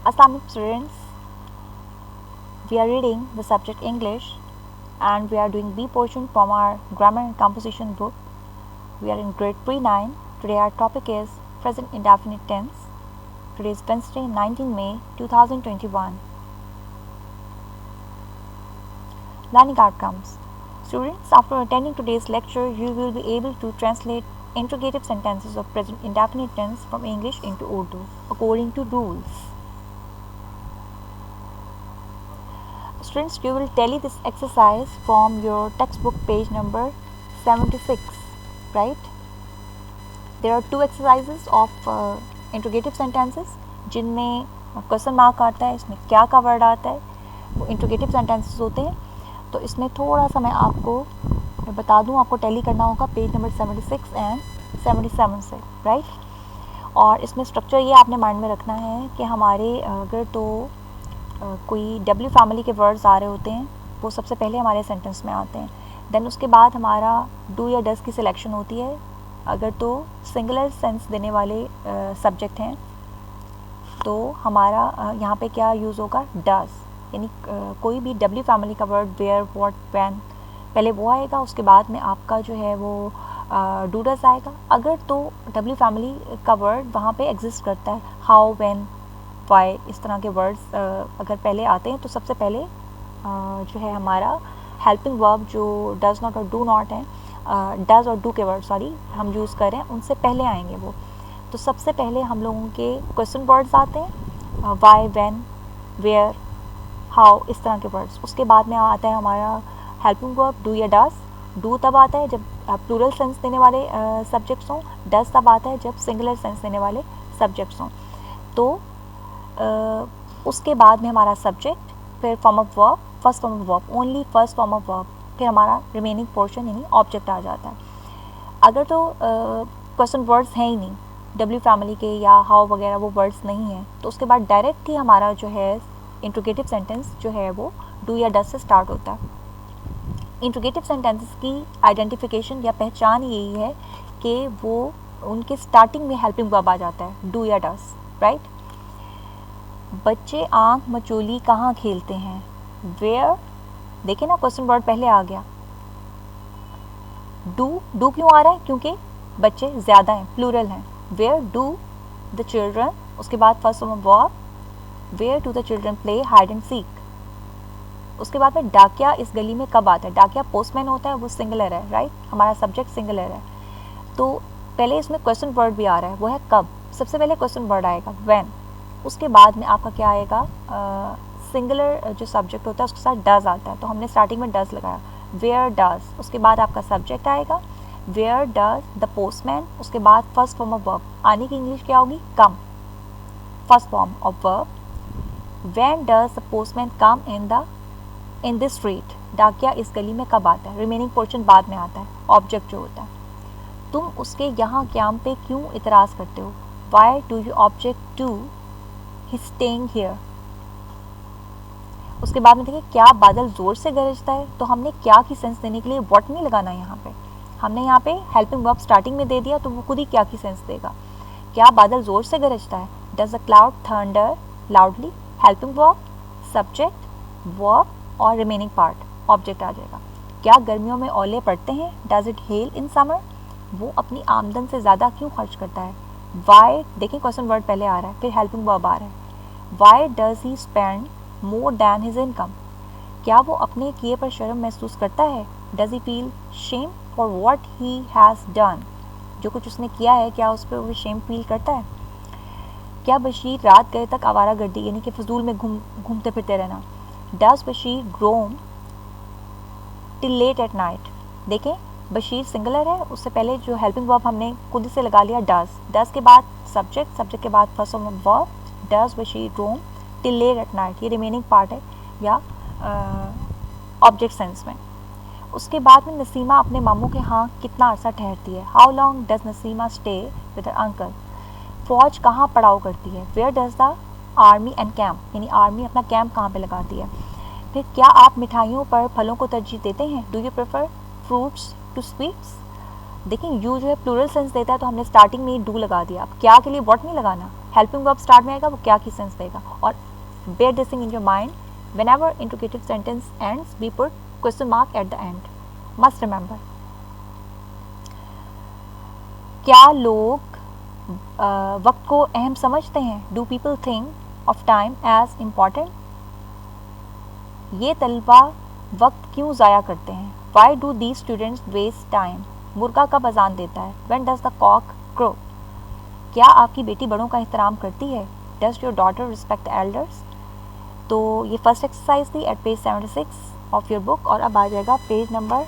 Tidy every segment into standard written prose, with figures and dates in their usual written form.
Assalamualaikum students, we are reading the subject English and we are doing B portion from our grammar and composition book. We are in grade pre-9. Today our topic is present indefinite tense. Today is Wednesday 19 May 2021. Learning outcomes. Students, after attending today's lecture, you will be able to translate interrogative sentences of present indefinite tense from English into Urdu according to rules. Students, you will tally this exercise from your textbook page number 76, right? There are two exercises of interrogative sentences जिनमें question mark आता है, इसमें क्या का word आता है, वो interrogative sentences होते हैं. तो इसमें थोड़ा सा मैं आपको बता दूं, आपको टैली करना होगा पेज नंबर 76 एंड 77 से, राइट. और इसमें स्ट्रक्चर ये आपने माइंड में रखना है कि हमारे अगर तो कोई डब्ल्यू फैमिली के वर्ड्स आ रहे होते हैं, वो सबसे पहले हमारे सेंटेंस में आते हैं. देन उसके बाद हमारा डू या डज की सिलेक्शन होती है. अगर तो सिंगुलर सेंस देने वाले सब्जेक्ट हैं तो हमारा यहाँ पे क्या यूज़ होगा, डज. यानी कोई भी डब्ल्यू फैमिली का वर्ड, वेयर, व्हाट, व्हेन, पहले वो आएगा, उसके बाद में आपका जो है वो डू डज आएगा. अगर तो डब्ल्यू फैमिली का वर्ड वहाँ पे एग्जिस्ट करता है, हाउ, व्हेन, वाई, इस तरह के वर्ड्स अगर पहले आते हैं तो सबसे पहले जो है हमारा हेल्पिंग वर्ब जो डज नॉट और डू नॉट हैं, डज और डू के वर्ड हम यूज़ कर रहे हैं, उनसे पहले आएंगे वो. तो सबसे पहले हम लोगों के क्वेश्चन वर्ड्स आते हैं, वाई, व्हेन, वेयर, हाउ, इस तरह के वर्ड्स. उसके बाद में आता है हमारा हेल्पिंग वर्ब डू या डज. डू तब आता है जब प्लूरल सेंस देने वाले सब्जेक्ट्स हों. डज तब आता है जब सिंगुलर सेंस देने वाले सब्जेक्ट्स हों. तो उसके बाद में हमारा सब्जेक्ट, फिर form of verb, first form of verb, only first form of verb, फिर हमारा रिमेनिंग पोर्शन यानी ऑब्जेक्ट आ जाता है. अगर तो क्वेश्चन वर्ड्स हैं ही नहीं, डब्ल्यू फैमिली के या हाउ वगैरह वो वर्ड्स नहीं हैं, तो उसके बाद डायरेक्ट ही हमारा जो है इंट्रोगेटिव सेंटेंस जो है वो डू या डज से स्टार्ट होता है. इंट्रोगेटिव सेंटेंसेस की आइडेंटिफिकेशन या पहचान यही है कि वो उनके स्टार्टिंग में हेल्पिंग वर्ब आ जाता है, डू या डज, राइट. बच्चे आँख मचोली कहाँ खेलते हैं, वेयर. देखिए ना, क्वेश्चन वर्ड पहले आ गया. डू क्यों आ रहा है, क्योंकि बच्चे ज़्यादा हैं, प्लूरल हैं. वेयर डू द चिल्ड्रन, उसके बाद first form of verb, where do the children play hide and seek. उसके बाद में डाकिया इस गली में कब आता है. डाकिया पोस्टमैन होता है, वो सिंगुलर है, राइट. हमारा सब्जेक्ट सिंगुलर है. तो पहले इसमें क्वेश्चन वर्ड भी आ रहा है, वो है कब. सबसे पहले क्वेश्चन वर्ड आएगा व्हेन. उसके बाद में आपका क्या आएगा, सिंगुलर जो सब्जेक्ट होता है उसके साथ डज आता है, तो हमने स्टार्टिंग में डज लगाया, वेयर डज. उसके बाद आपका सब्जेक्ट आएगा, वेयर डज द पोस्टमैन. उसके बाद फर्स्ट फॉर्म ऑफ वर्ब, आने की इंग्लिश क्या होगी, come, first form of verb. When does the postman come in this street. डाकिया इस गली में कब आता है. रिमेनिंग पोर्शन बाद में आता है, ऑब्जेक्ट जो होता है. तुम उसके यहाँ क्याम पे क्यों इतराज़ करते हो, why do you object to he staying here. उसके बाद में देखिए, क्या बादल ज़ोर से गरजता है. तो हमने क्या की सेंस देने के लिए व्हाट नहीं लगाना है यहाँ पे. हमने यहाँ पे हेल्पिंग वर्ब स्टार्टिंग में दे दिया, तो वो खुद ही क्या की सेंस देगा. क्या बादल ज़ोर से गरजता है, does the cloud thunder loudly. Helping verb, subject, verb और रिमेनिंग पार्ट ऑब्जेक्ट आ जाएगा. क्या गर्मियों में ओले पड़ते हैं, does it hello in summer. वो अपनी आमदन से ज़्यादा क्यों खर्च करता है. वाई, देखिए क्वेश्चन वर्ड पहले आ रहा है, फिर हेल्पिंग वर्ब आ रहा है. Why does he spend more than his income. क्या वो अपने किए पर शर्म महसूस करता है. Does he feel shame for what he has done. जो कुछ उसने किया है, क्या उस पर वो शेम फील करता है. क्या बशीर रात गए तक आवारागर्दी यानी कि फजूल में घूमते फिरते रहना. Does Bashir roam till late at night. देखें, बशीर सिंगुलर है, उससे पहले जो हेल्पिंग वर्ब हमने खुद से लगा लिया डज. डज के बाद सब्जेक्ट, सब्जेक्ट के बाद first form of verb. Does Bashir roam till late at night, ये रिमेनिंग पार्ट है या ऑब्जेक्ट सेंस में. उसके बाद में नसीमा अपने मामू के यहाँ कितना अर्सा ठहरती है. How long does Nasima stay with her uncle. फौज कहाँ पड़ाव करती है. Where does the army end camp, यानी आर्मी अपना कैंप कहाँ पे लगाती है. फिर क्या आप मिठाइयों पर फलों को तरजीह देते हैं. Do you prefer fruits to sweets. देखिए यू जो है प्लूरल सेंस देता है, तो हमने स्टार्टिंग में ही डू लगा दिया. अब क्या के लिए व्हाट नहीं लगाना. हेल्पिंग वर्ब स्टार्ट में आएगा वो क्या की सेंस देगा. और bear this thing in your mind, whenever interrogative sentence ends we put question mark at the end. Must remember. क्या लोग वक्त को अहम समझते हैं? Do people think of time as important? ये तलबा वक्त क्यों ज़ाया करते हैं? Why do these students waste time? मुर्गा कब अजान देता है? When does the cock crow? क्या आपकी बेटी बड़ों का एहतराम करती है? Does your daughter respect the elders? तो ये फर्स्ट एक्सरसाइज थी at page 76 of your book. और अब आ जाएगा पेज नंबर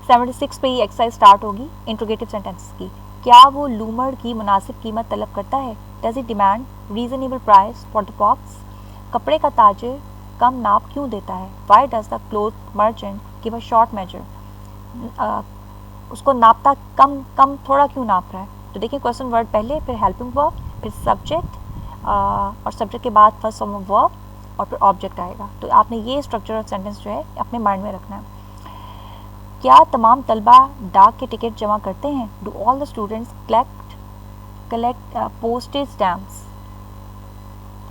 76 पे ये एक्सरसाइज स्टार्ट होगी इंट्रोगेटिव सेंटेंस की. क्या वो लूमड़ की मुनासिब कीमत तलब करता है? Does it demand reasonable price for the box? कपड़े का ताजिर कम नाप क्यों देता है? Why does the cloth merchant give a short measure? उसको नापता कम थोड़ा क्यों नाप रहा है? तो देखिए क्वेश्चन वर्ड पहले, फिर हेल्पिंग वर्ब, फिर सब्जेक्ट और सब्जेक्ट के बाद फर्स्ट फॉर्म ऑफ वर्ब और फिर ऑब्जेक्ट आएगा. तो आपने ये स्ट्रक्चर ऑफ सेंटेंस जो है अपने माइंड में रखना है. क्या तमाम तलबा डाक के टिकट जमा करते हैं? Do all the students collect postage stamps?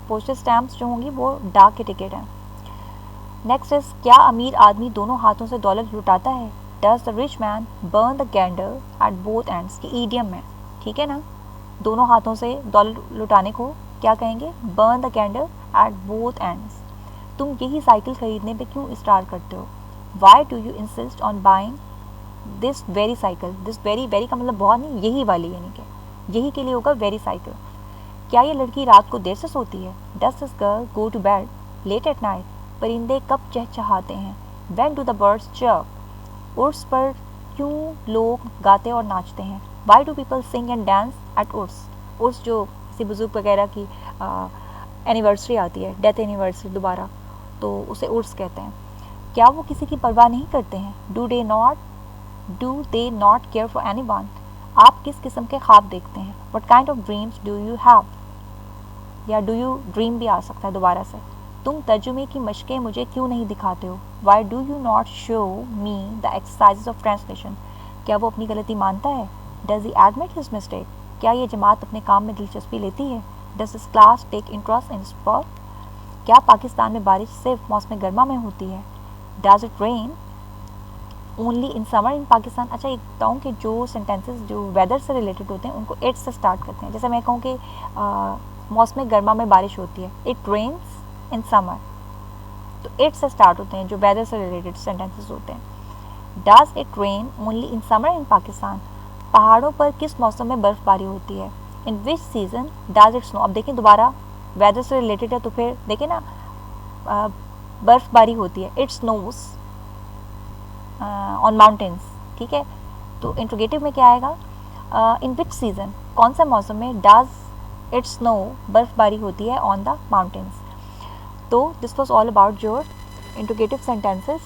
Postage stamps जो होंगी वो डाक के टिकट हैं. नेक्स्ट इज क्या अमीर आदमी दोनों हाथों से दौलत लुटाता है? Does the rich man burn the candle at both ends? की ईडियम में, ठीक है ना. दोनों हाथों से दौलत लुटाने को क्या कहेंगे? Burn the candle at both ends. तुम यही साइकिल खरीदने पे क्यों इस्रार करते हो? Why do you insist on buying this very cycle? This very का मतलब बहुत नहीं, यही वाली, यानी कि यही के लिए होगा वेरी साइकिल. क्या ये लड़की रात को देर से सोती है? Does this girl go to bed late at night? परिंदे कब चहचहाते हैं? When do the birds chirp? Urs पर क्यों लोग गाते और नाचते हैं? Why do people sing and dance at urs? Urs जो किसी बुजुर्ग वगैरह की एनिवर्सरी आती है, डेथ एनिवर्सरी दोबारा, तो उसे उर्स कहते हैं. क्या वो किसी की परवाह नहीं करते हैं? Do they not care for anyone? आप किस किस्म के ख्वाब देखते हैं? What kind of dreams do you have? या डू यू ड्रीम भी आ सकता है दोबारा से. तुम तर्जुमे की मशक़ें मुझे क्यों नहीं दिखाते हो? Why do you not show me the exercises of translation? क्या वो अपनी गलती मानता है? Does he admit his mistake? क्या ये जमात अपने काम में दिलचस्पी लेती है? Does this class take interest in sport? क्या पाकिस्तान में बारिश सिर्फ मौसम गर्मा में होती है? Does it rain only in summer in Pakistan? अच्छा, एक बताऊँ कि जो सेंटेंसेस जो वेदर से रिलेटेड होते हैं उनको इट से स्टार्ट करते हैं. जैसे मैं कहूँ कि मौसम गर्मा में बारिश होती है, इट रेन्स इन समर, तो इट से स्टार्ट होते हैं जो वेदर से रिलेटेड सेंटेंसेस होते हैं. Does it rain only in summer in Pakistan? पहाड़ों पर किस मौसम में बर्फ़बारी होती है? In which season does it snow? अब देखिए दोबारा वेदर से रिलेटेड है तो फिर देखिए ना, बर्फ़बारी होती है, इट स्नोज ऑन माउंटेन्स, ठीक है. तो इंट्रोगेटिव में क्या आएगा? इन विच सीज़न, कौन से मौसम में डज इट स्नो, बर्फ़बारी होती है ऑन द माउंटेन्स. तो this was all about your interrogative sentences.